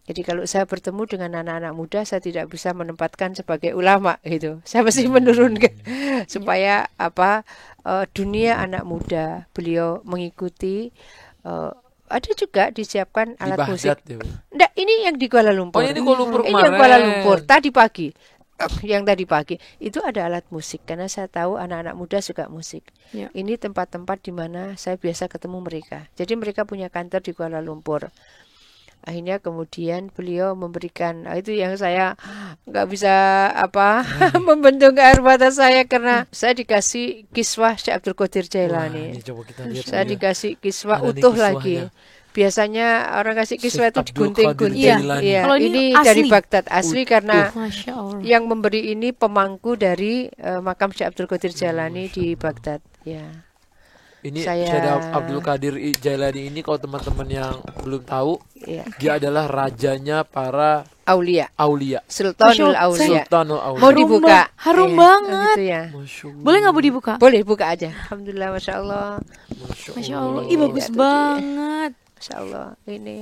Jadi kalau saya bertemu dengan anak-anak muda, saya tidak bisa menempatkan sebagai ulama gitu. Saya mesti menurunkan supaya dunia anak muda beliau mengikuti. Ada juga disiapkan Di alat musik. Baghdad ya, Bu? Enggak, ini yang di Kuala Lumpur. Oh, ini Kuala Lumpur Ini yang kemarin. Kuala Lumpur tadi pagi. Yang tadi pagi itu ada alat musik karena saya tahu anak-anak muda suka musik. Ya. Ini tempat-tempat di mana saya biasa ketemu mereka. Jadi mereka punya kantor di Kuala Lumpur. Akhirnya kemudian beliau memberikan itu yang saya nggak bisa membendung air mata saya karena saya dikasih kiswah Syekh Abdul Qadir Wah, Jailani. ini coba kita lihat Saya dulu ya. dikasih kiswah Ada nih utuh kiswahnya. lagi. Biasanya orang kasih kiswah Syekh itu Abdul digunting-gunting. Qadir Jailani. Iya, Kalau ini ini asli. dari Baghdad asli karena Masya Allah. yang memberi ini pemangku dari makam Syekh Abdul Qadir Jailani di Baghdad. Ya. Ini Saya- Syekh Abdul Qadir Jailani ini kalau teman-teman yang belum tahu, Ya. dia adalah rajanya para Aulia, aulia. Sultanul Masya Allah, Aulia. Sultanul Aulia. Mau dibuka? Harum Iya, banget. gitu ya. Masya Allah. Boleh nggak Bu dibuka? Boleh buka aja. Alhamdulillah, masya Allah, Masya Allah. Ih Iya, bagus tuh, banget. masya Allah. Ini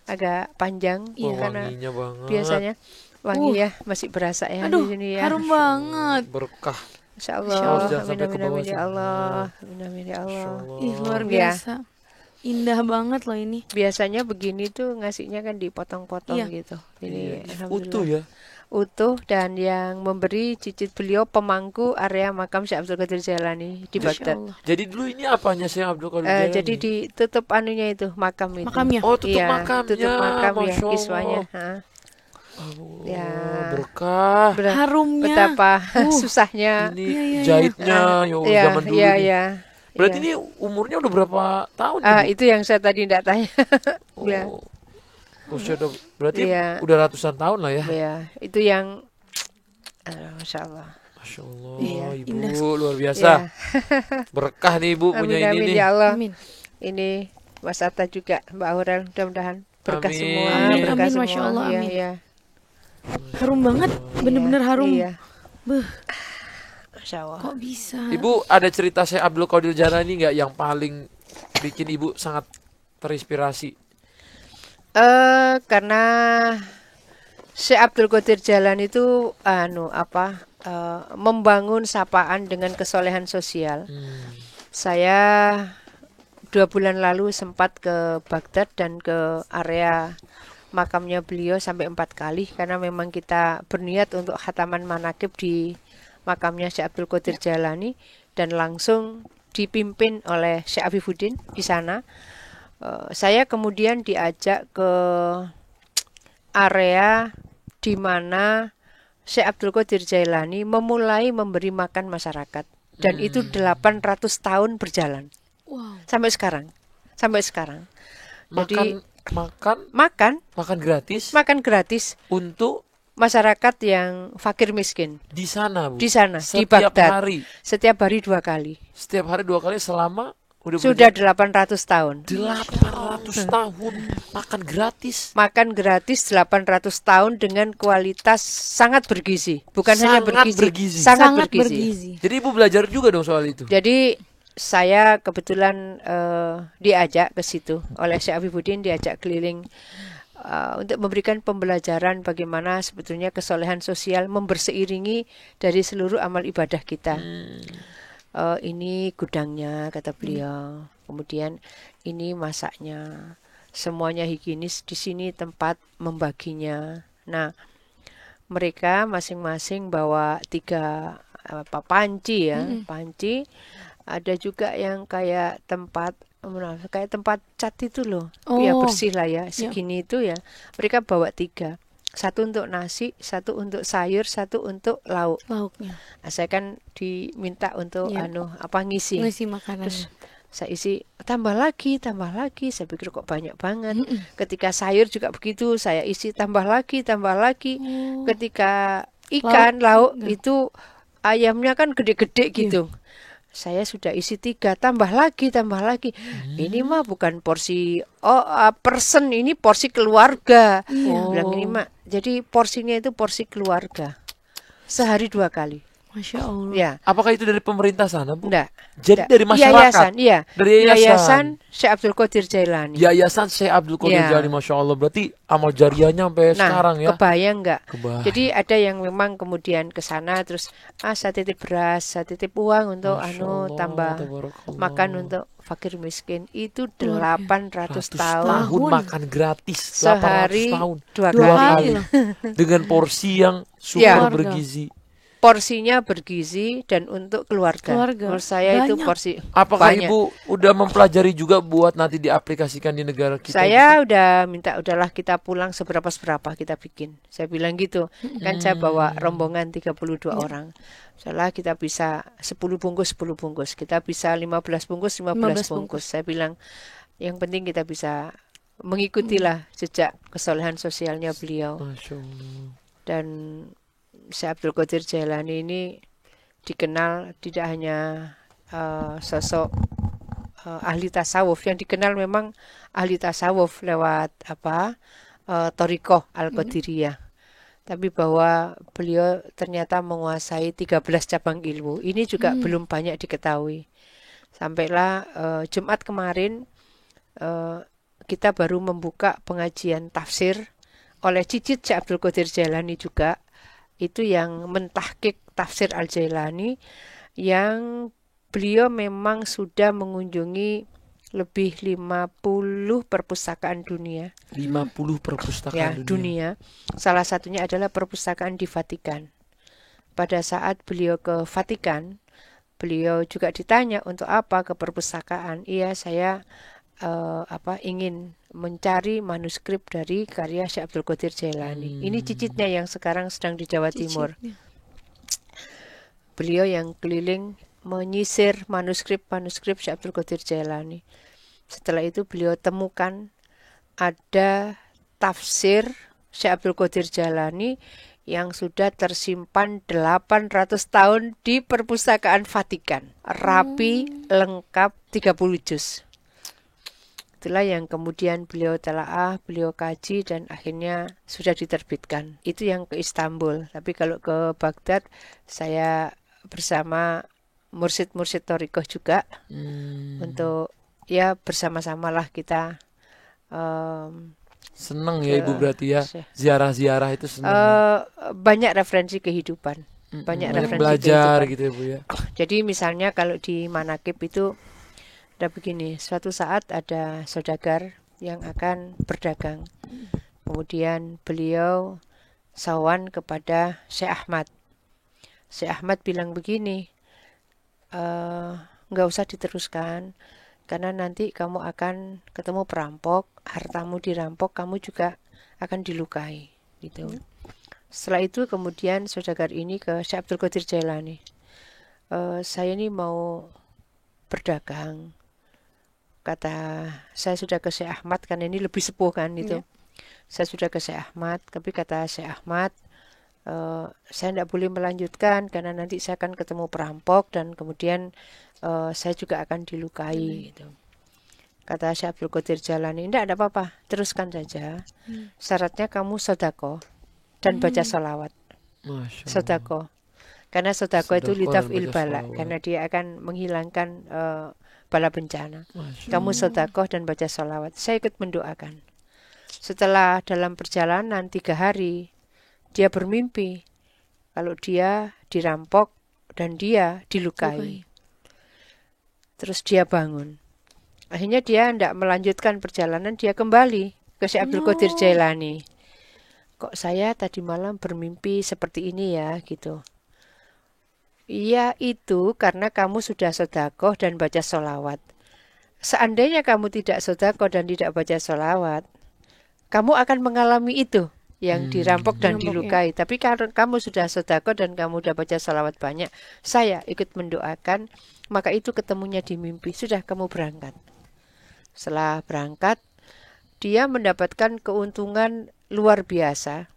agak panjang Iya. karena Wanginya banget. biasanya wangi ya masih berasa ya Aduh, di sini ya. harum banget. Berkah. Masya Masya Allah, Allah. jangan Amin sampai ke amin bawah amin ya sini. Allah. Amin amin ya Allah. Ih luar Ya. biasa. Indah banget loh ini. Biasanya begini tuh ngasihnya kan dipotong-potong Iya. gitu. Ini Iya, alhamdulillah. utuh ya. Utuh dan yang memberi cicit beliau pemangku area makam Syekh Abdul Qadir Jailani di Masya Baghdad. Allah. Jadi dulu ini apanya sih Abdul Qadir Jailani? Jadi ditutup anunya itu makam itu. Makamnya. Oh, tutup Iya, makamnya. tutup makam ya Masya Allah. kiswahnya. Ha. Oh, Ya. berkah. Harumnya. Betapa susahnya. Ini Iya, iya, jahitnya ya Allah, Ya, zaman dulu ya, nih. ya. Berarti ya. ini umurnya udah berapa tahun? Ah, Bu? itu yang saya tadi tidak tanya. Ya. Oh. Berarti Iya. udah ratusan tahun lah ya. Ya, itu yang Masya Allah. Masya Allah, Iya, Ibu indah. luar biasa. Ya. Berkah nih Ibu punya Amin ini amin nih. ya Allah. Amin. Ini Mas Atta juga, Mbak Aurel, mudah-mudahan berkah Amin. semua, Amin, berkah amin, semua. Masya Allah, Iya, amin. iya. Harum banget. Bener-bener harum. Iya, Beuh, Masya Allah. kok bisa? Ibu ada cerita Syekh Abdul Qadir Jailani nggak yang paling bikin Ibu sangat terinspirasi? Karena Syekh Abdul Qadir Jailani itu membangun sapaan dengan kesolehan sosial. Saya 2 bulan lalu sempat ke Baghdad dan ke area makamnya beliau sampai 4 kali karena memang kita berniat untuk khataman manaqib di makamnya Syekh Abdul Qadir Jailani dan langsung dipimpin oleh Syekh Afifuddin di sana. Saya kemudian diajak ke area di mana Syekh Abdul Qadir Jailani memulai memberi makan masyarakat dan itu 800 tahun berjalan Wow. sampai sekarang. Jadi Makan gratis makan gratis untuk masyarakat yang fakir miskin di sana Bu. di sana di Setiap Baghdad. hari. Setiap hari 2 kali. Setiap hari 2 kali selama Sudah 800 tahun. 800 tahun makan gratis. Makan gratis 800 tahun dengan kualitas sangat bergizi. Bukan hanya Sangat bergizi, bergizi. sangat bergizi. Jadi Ibu belajar juga dong soal itu. Jadi saya kebetulan diajak ke situ oleh Syekh Afifuddin, diajak keliling untuk memberikan pembelajaran bagaimana sebetulnya kesolehan sosial memberseiringi dari seluruh amal ibadah kita. Ini gudangnya kata beliau. Kemudian ini masaknya. Semuanya higienis, di sini tempat membaginya. Nah, mereka masing-masing bawa 3 panci ya, panci. Ada juga yang kayak tempat cat itu loh. Ya Oh. bersih lah ya, segini itu ya. Mereka bawa 3. Satu untuk nasi, satu untuk sayur, satu untuk lauk. Lauknya. Nah, saya kan diminta untuk Iya. ngisi. Ngisi makanan. Terus saya isi tambah lagi. Saya pikir kok banyak banget. Ketika sayur juga begitu, saya isi tambah lagi. Oh. Ketika ikan, lauk enggak. itu ayamnya kan gede-gede gitu. Saya sudah isi 3, tambah lagi. Ini mah bukan porsi person, ini porsi keluarga. Bilang ini mah, jadi porsinya itu porsi keluarga. Sehari 2 kali. Masya Allah. Ya, Apakah itu dari pemerintah sana, Bu? enggak. Jadi enggak. dari masyarakat? Yayasan, iya. Dari yayasan. Syekh Abdul Qadir Jailani. Yayasan Syekh Abdul Qadir Ya. Jailani, Masya Allah. Berarti amal jariahnya sampai sekarang ya? Kebayang enggak? Kebayang. Jadi ada yang memang kemudian ke sana terus saya titip beras, saya titip uang untuk Masya Allah, tambah tabarakallah. makan untuk fakir miskin. Itu Luar 800 100 tahun. tahun makan gratis. Sehari 800 tahun. 2 Dua kali. kali loh. Dengan porsi yang super Ya. bergizi. Porsinya bergizi dan untuk keluarga. Keluarga. Menurut saya itu Banyak. porsi Apakah banyak. Ibu udah mempelajari juga buat nanti diaplikasikan di negara kita? Saya udah minta udahlah kita pulang seberapa kita bikin. Saya bilang gitu. Kan saya bawa rombongan 32 orang. Salah kita bisa 10 bungkus. Kita bisa 15 bungkus. 15 bungkus. Saya bilang yang penting kita bisa mengikutilah jejak kesolehan sosialnya beliau. Masya Allah. Dan Syekh Abdul Qadir Jailani ini dikenal tidak hanya sosok ahli tasawuf, yang dikenal memang ahli tasawuf lewat Thariqah Al-Qadiriyah. Tapi bahwa beliau ternyata menguasai 13 cabang ilmu. Ini juga belum banyak diketahui. Sampailah Jumat kemarin kita baru membuka pengajian tafsir oleh cicit Syekh Abdul Qadir Jailani juga. Itu yang mentahqiq tafsir Al-Jailani, yang beliau memang sudah mengunjungi lebih 50 perpustakaan dunia. 50 perpustakaan dunia. Salah satunya adalah perpustakaan di Vatikan. Pada saat beliau ke Vatikan, beliau juga ditanya untuk apa ke perpustakaan. Iya, saya ingin mencari manuskrip dari karya Syekh Abdul Qadir Jailani. Ini cicitnya yang sekarang sedang di Jawa Timur. Beliau yang keliling menyisir manuskrip Syekh Abdul Qadir Jailani. Setelah itu beliau temukan ada tafsir Syekh Abdul Qadir Jailani yang sudah tersimpan 800 tahun di perpustakaan Vatikan. Rapi, lengkap, 30 juz. Itulah yang kemudian beliau telaah, beliau kaji, dan akhirnya sudah diterbitkan. Itu yang ke Istanbul. Tapi kalau ke Baghdad, saya bersama mursyid-mursyid Thariqah juga untuk ya bersama-samalah kita. Senang ya Ibu berarti ya, ziarah-ziarah itu senang. Banyak referensi kehidupan. Banyak referensi belajar kehidupan. gitu ya Bu ya. Jadi misalnya kalau di Manaqib itu ada begini, suatu saat ada saudagar yang akan berdagang. Kemudian beliau sawan kepada Syekh Ahmad. Syekh Ahmad bilang begini, nggak usah diteruskan, karena nanti kamu akan ketemu perampok, hartamu dirampok, kamu juga akan dilukai. Gitu. Setelah itu kemudian saudagar ini ke Syekh Abdul Qadir Jailani. Saya ini mau berdagang. Kata saya sudah ke Syekh Ahmad, karena ini lebih sepuh kan itu. Saya sudah ke Syekh Ahmad, tapi kata Syekh Ahmad, saya tidak boleh melanjutkan karena nanti saya akan ketemu perampok dan kemudian saya juga akan dilukai. Gitu. Kata Syekh Abdul Qadir Jailani, tidak ada apa-apa, teruskan saja. Syaratnya kamu sodako dan baca sholawat. Sodako. Karena sodako itu litaf'il bala, karena dia akan menghilangkan bala bencana. Kamu sedekah dan baca sholawat. Saya ikut mendoakan. Setelah dalam perjalanan 3 hari, dia bermimpi kalau dia dirampok dan dia dilukai. Terus dia bangun. Akhirnya dia tidak melanjutkan perjalanan, dia kembali ke Syekh Abdul Qadir Jailani. Kok saya tadi malam bermimpi seperti ini ya, gitu. Iya, itu karena kamu sudah sedekah dan baca sholawat. Seandainya kamu tidak sedekah dan tidak baca sholawat, kamu akan mengalami itu. yang dirampok dan Dirampok, dilukai. Tapi kalau kamu sudah sedekah dan kamu sudah baca salawat banyak, saya ikut mendoakan, maka itu ketemunya di mimpi. Sudah kamu berangkat. Setelah berangkat, dia mendapatkan keuntungan luar biasa.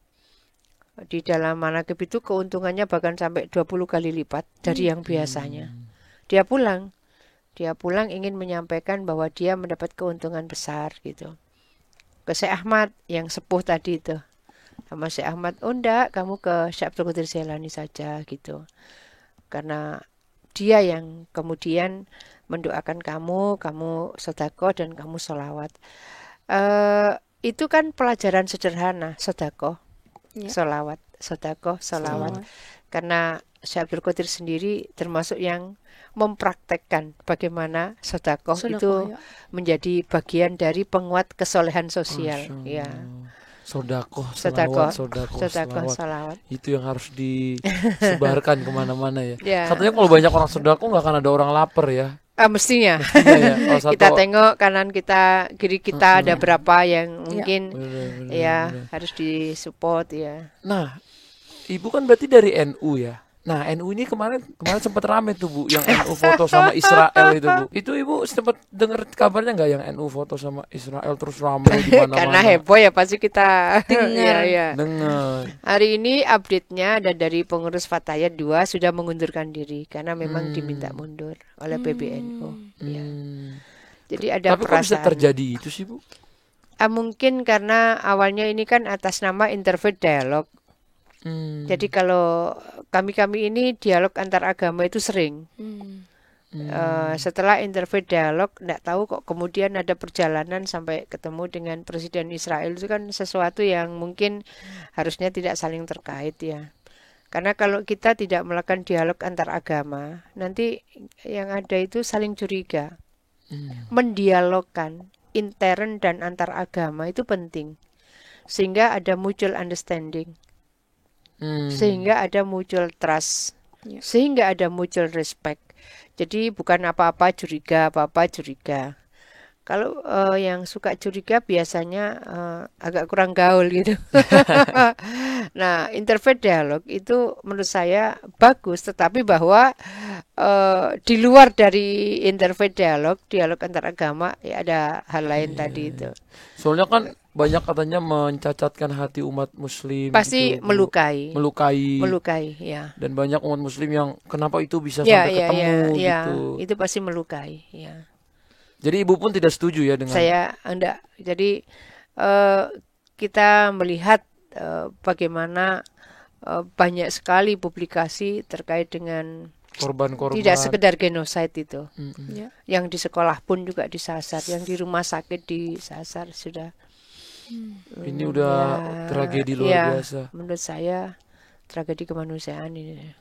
Di dalam manaqib itu keuntungannya bahkan sampai 20 kali lipat dari yang biasanya. Dia pulang ingin menyampaikan bahwa dia mendapat keuntungan besar gitu. Ke Syekh Ahmad yang sepuh tadi itu. Sama Syekh Ahmad, oh enggak, kamu ke Syekh Abdul Qadir Jailani saja gitu. Karena dia yang kemudian mendoakan kamu sedekah dan kamu sholawat. Itu kan pelajaran sederhana, sedekah, sholawat, sedekah, sholawat. Karena Syekh Abdul Qadir sendiri termasuk yang mempraktekkan bagaimana sedekah itu menjadi bagian dari penguat kesolehan sosial. Ya. Sodakoh, Sedekah, salawat. Itu yang harus disebarkan kemana-mana ya. Katanya kalau banyak orang sodakoh nggak akan ada orang lapar ya. Mestinya. Ya. Kita tengok kanan kita, kiri kita ada berapa yang mungkin bener. Harus disupport ya. Nah, Ibu kan berarti dari NU ya. Nah, NU ini kemarin sempat rame tuh Bu, yang NU foto sama Israel itu Bu. Itu Ibu sempat dengar kabarnya nggak yang NU foto sama Israel terus rame di mana-mana? Karena heboh ya pasti kita dengar. Dengar. Hari ini update-nya ada dari pengurus Fatayat 2 sudah mengundurkan diri karena memang diminta mundur oleh PBNU. Ya. Jadi ada Tapi kok bisa terjadi itu sih Bu? Mungkin karena awalnya ini kan atas nama Interfaith Dialogue. Jadi kalau kami ini dialog antar agama itu sering. Setelah Interfaith Dialogue, nggak tahu kok kemudian ada perjalanan sampai ketemu dengan Presiden Israel. Itu kan sesuatu yang mungkin harusnya tidak saling terkait ya. Karena kalau kita tidak melakukan dialog antar agama, nanti yang ada itu saling curiga. Mendialogkan intern dan antar agama itu penting. Sehingga ada mutual understanding. Sehingga ada mutual trust, sehingga ada mutual respect. Jadi bukan apa-apa curiga. Kalau yang suka curiga biasanya agak kurang gaul gitu. Nah, Interfaith Dialogue itu menurut saya bagus, tetapi bahwa di luar dari Interfaith Dialogue, dialog antar agama, ya ada hal lain tadi itu. Soalnya kan banyak katanya mencacatkan hati umat muslim. Pasti gitu, melukai ya. Dan banyak umat muslim yang kenapa itu bisa sampai ketemu gitu. Itu pasti melukai ya. Jadi Ibu pun tidak setuju ya dengan saya enggak. Jadi kita melihat bagaimana banyak sekali publikasi terkait dengan korban-korban. Tidak sekedar genosida itu. Yang di sekolah pun juga disasar, yang di rumah sakit disasar sudah. Ini udah tragedi luar biasa. Menurut saya tragedi kemanusiaan ini.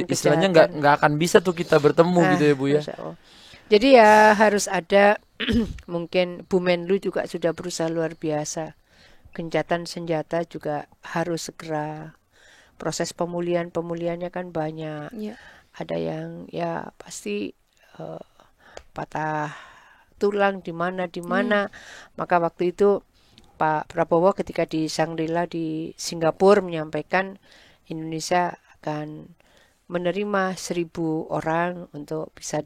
Istilahnya nggak akan bisa tuh kita bertemu gitu ya Bu ya. Jadi ya harus ada mungkin Bu Menlu juga sudah berusaha luar biasa. Gencatan senjata juga harus segera. Proses pemulihannya kan banyak. Ada yang ya pasti patah tulang di mana. Maka waktu itu Pak Prabowo ketika di Shangri-La di Singapura menyampaikan Indonesia akan menerima 1.000 orang untuk bisa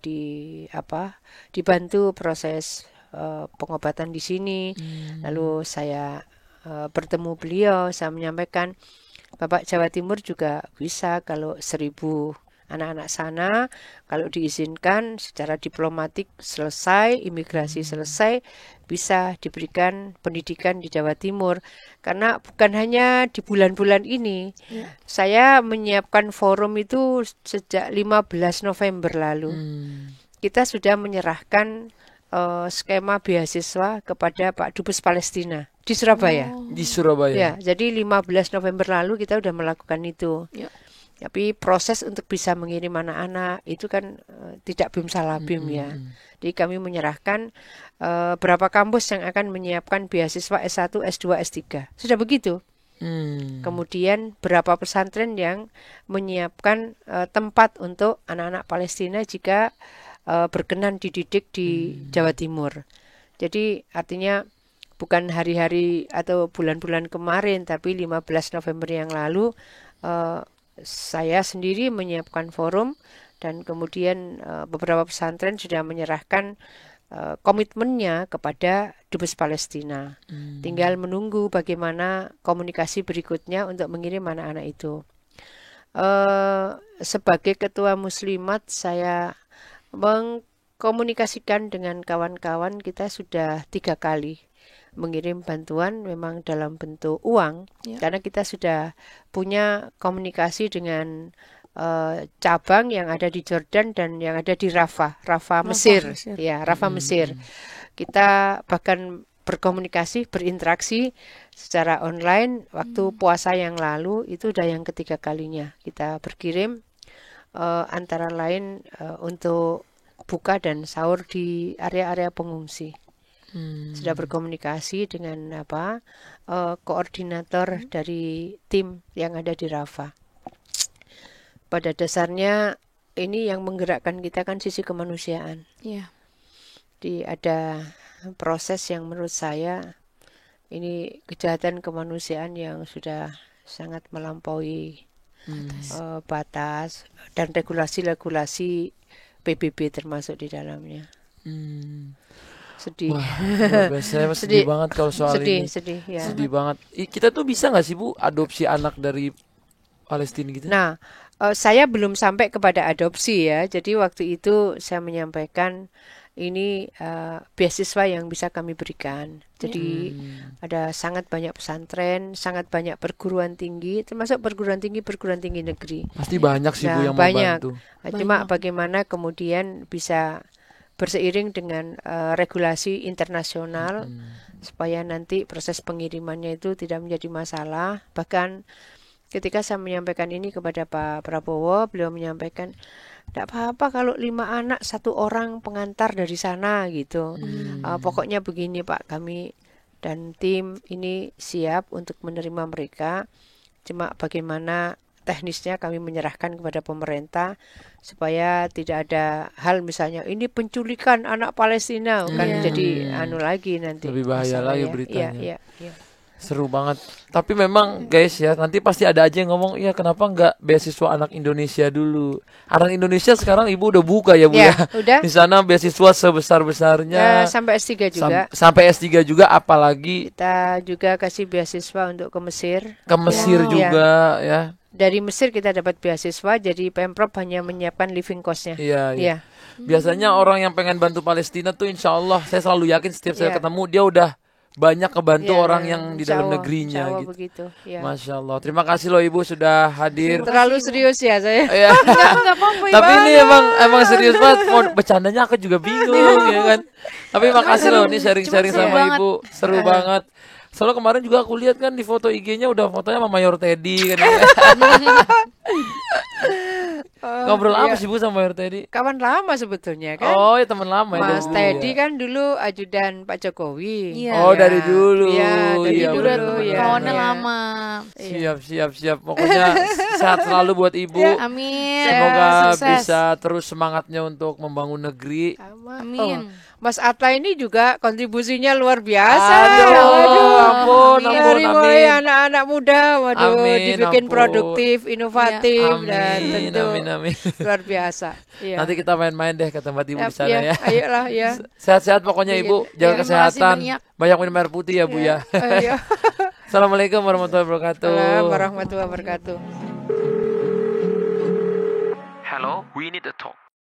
dibantu proses pengobatan di sini. Lalu saya bertemu beliau, saya menyampaikan Bapak Jawa Timur juga bisa kalau 1.000 anak-anak sana kalau diizinkan secara diplomatik selesai, imigrasi selesai, bisa diberikan pendidikan di Jawa Timur. Karena bukan hanya di bulan-bulan ini. Saya menyiapkan forum itu sejak 15 November lalu. Kita sudah menyerahkan skema beasiswa kepada Pak Dubes Palestina di Surabaya. Di Surabaya. Ya, jadi 15 November lalu kita sudah melakukan itu. Tapi proses untuk bisa mengirim anak-anak itu kan tidak bim salah bim ya. Jadi kami menyerahkan berapa kampus yang akan menyiapkan beasiswa S1, S2, S3. Sudah begitu. Kemudian berapa pesantren yang menyiapkan tempat untuk anak-anak Palestina jika berkenan dididik di Jawa Timur. Jadi artinya bukan hari-hari atau bulan-bulan kemarin, tapi 15 November yang lalu saya sendiri menyiapkan forum dan kemudian beberapa pesantren sudah menyerahkan komitmennya kepada Dubes Palestina. Tinggal menunggu bagaimana komunikasi berikutnya untuk mengirim anak-anak itu. Sebagai ketua muslimat, saya mengkomunikasikan dengan kawan-kawan kita sudah 3 kali mengirim bantuan memang dalam bentuk uang, karena kita sudah punya komunikasi dengan cabang yang ada di Jordan dan yang ada di Rafah Mesir. Ya, Rafah Mesir. Kita bahkan berkomunikasi, berinteraksi secara online waktu puasa yang lalu, itu udah yang ketiga kalinya kita berkirim antara lain untuk buka dan sahur di area-area pengungsi. Sudah berkomunikasi dengan koordinator dari tim yang ada di Rafah. Pada dasarnya ini yang menggerakkan kita kan sisi kemanusiaan. Ada proses yang menurut saya ini kejahatan kemanusiaan yang sudah sangat melampaui batas dan regulasi-regulasi PBB termasuk di dalamnya. Sedih. Wah, luar biasa. Saya sedih banget kalau soal ini. Sedih, ya. Sedih banget. Kita tuh bisa nggak sih Bu adopsi anak dari Palestina gitu? Nah, saya belum sampai kepada adopsi ya. Jadi waktu itu saya menyampaikan ini beasiswa yang bisa kami berikan. Jadi ada sangat banyak pesantren, sangat banyak perguruan tinggi, termasuk perguruan tinggi negeri. Pasti banyak sih Bu yang mau bantu. Cuma bagaimana kemudian bisa berseiring dengan regulasi internasional supaya nanti proses pengirimannya itu tidak menjadi masalah. Bahkan ketika saya menyampaikan ini kepada Pak Prabowo, beliau menyampaikan tidak apa-apa kalau 5 anak 1 orang pengantar dari sana gitu. Pokoknya begini Pak, kami dan tim ini siap untuk menerima mereka. Cuma bagaimana teknisnya kami menyerahkan kepada pemerintah supaya tidak ada hal misalnya ini penculikan anak Palestina kan jadi lagi nanti. Lebih bahaya lagi beritanya. Iya. Seru banget. Tapi memang guys ya, nanti pasti ada aja yang ngomong, ya kenapa nggak beasiswa anak Indonesia dulu? Anak Indonesia sekarang Ibu udah buka ya Bu ya? Udah. Di sana beasiswa sebesar-besarnya. Sampai S3 juga. Sampai S3 juga, apalagi kita juga kasih beasiswa untuk ke Mesir. Ke Mesir juga ya. Dari Mesir kita dapat beasiswa, jadi Pemprov hanya menyiapkan living cost-nya. Iya. Biasanya orang yang pengen bantu Palestina tuh insya Allah, saya selalu yakin setiap saya ketemu dia udah banyak kebantu orang yang di dalam negerinya gitu. Begitu, ya. Masya Allah. Terima kasih loh Ibu sudah hadir. Terlalu serius ya saya. Enggak apa-apa. Tapi ini emang serius banget. Mau bercandanya aku juga bingung ya kan. Tapi makasih loh ini sharing-sharing sama Ibu. Seru banget. Soalnya kemarin juga aku lihat kan di foto IG-nya udah fotonya sama Mayor Teddy kan. Ngobrol apa sih Bu sama Mayor Teddy? Kawan lama sebetulnya kan. Oh ya teman lama ya. Mas Teddy kan dulu ajudan Pak Jokowi. Oh dari dulu. Dari dulu. Kawannya lama. Siap. Pokoknya sehat selalu buat Ibu. Amin. Semoga Sukses. bisa terus semangatnya untuk membangun negeri. Amin. Mas Atta ini juga kontribusinya luar biasa. Ampun, dari mulai anak-anak muda, dibikin ampun. produktif, inovatif, dan Amin, tentu amin. luar biasa. Iya. Nanti kita main-main deh ke tempat Ibu di sana ya. Ayolah ya. Sehat-sehat pokoknya Ibu, jaga kesehatan. banyak. Banyak minum air putih ya Bu ya. Ayo. Assalamualaikum warahmatullahi wabarakatuh. Assalamualaikum warahmatullahi wabarakatuh. Hello, we need to talk.